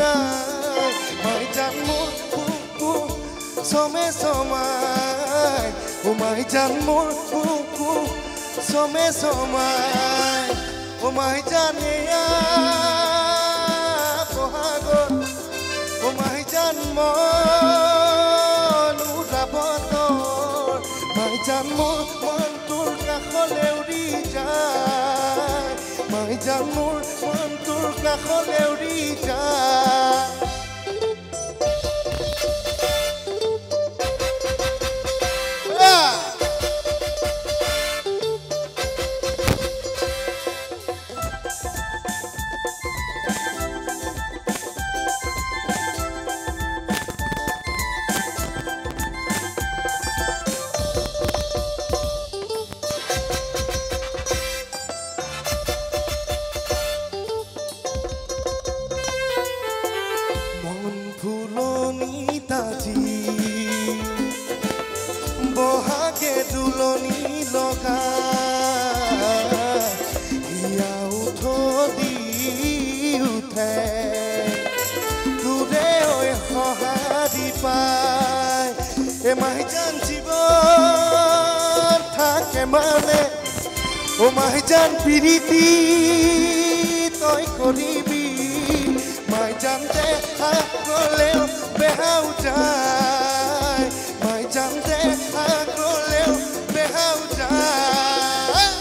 নাই মাই জান মোৰ বুকু চমে চমাই ও মাই জান মোৰ বুকু চমে চমাই ও মাই জানে বহাগত ও মাই জান মন উৰাবতৰ মাই জান মোৰ মনটোৰ কাষলে উৰি যায় মাই জান মোৰ মনটোৰ কাষলে উৰি যায় বহাগে দুলনি লগা হিয়া উঠি উঠে তোৰে ঐ সহাৰি পায় এ মাই জান জীৱন থাকে মানে ও মাই জান প্ৰীতি তই কৰিবি মাই জান দে আগলেও বেহাও যায় মাই জান দে আগলেও বেহাও যায়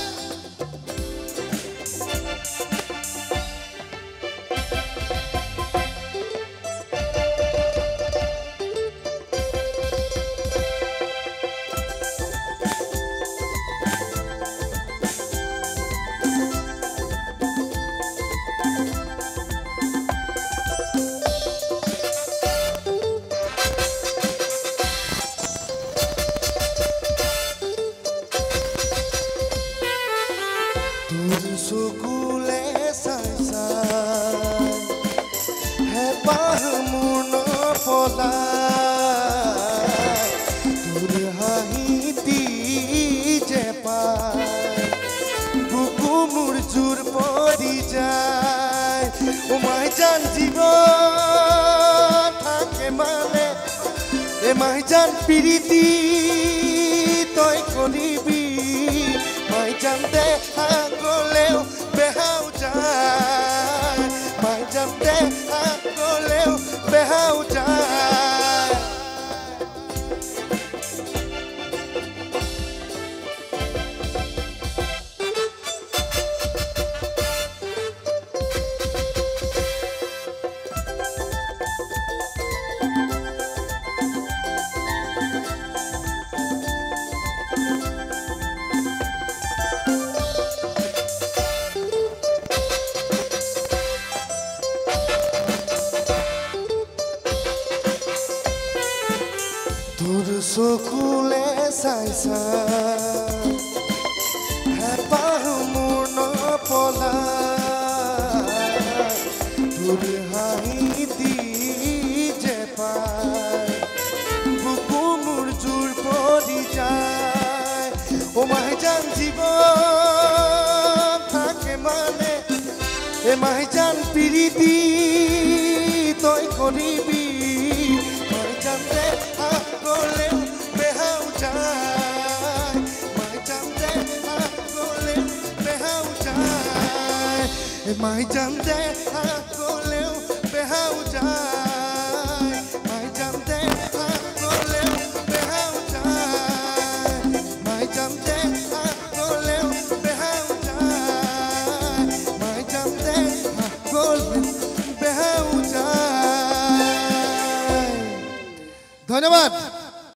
চকুলে চাই চাই হেঁপাহ মোৰ নপলায় তোৰ হাঁহিতি যে পায় বুকু মোৰ জোৰ পৰি যায় ও মাই জান জীৱন থাকে মানে এ মাই জান প্ৰীতি তই কৰিবি মাই জান দে আগলেও বেহাও যায় মাই জান দে আগলেও বেহাও যায় তোৰ চকুলে চাই চাই হেঁপাহ মোৰ নপলায় তোৰ হাঁহিতি যে পায় বুকু মোৰ জোৰ পৰি যায় ও মাই জান জীৱন থাকে মানে এ মাই জান প্ৰীতি তই কৰিবি মাই জান দে আগলেও বেহাও যায় মাই জান দে আগলেও বেহাও যায় মাই জান দে আগলেও বেহাও যায় মাই জান দে আগলেও বেহাও যায় মাই জান দে আগলেও বেহাও যায় মাই জান দে আগলেও বেহাও যায় ধন্যবাদ।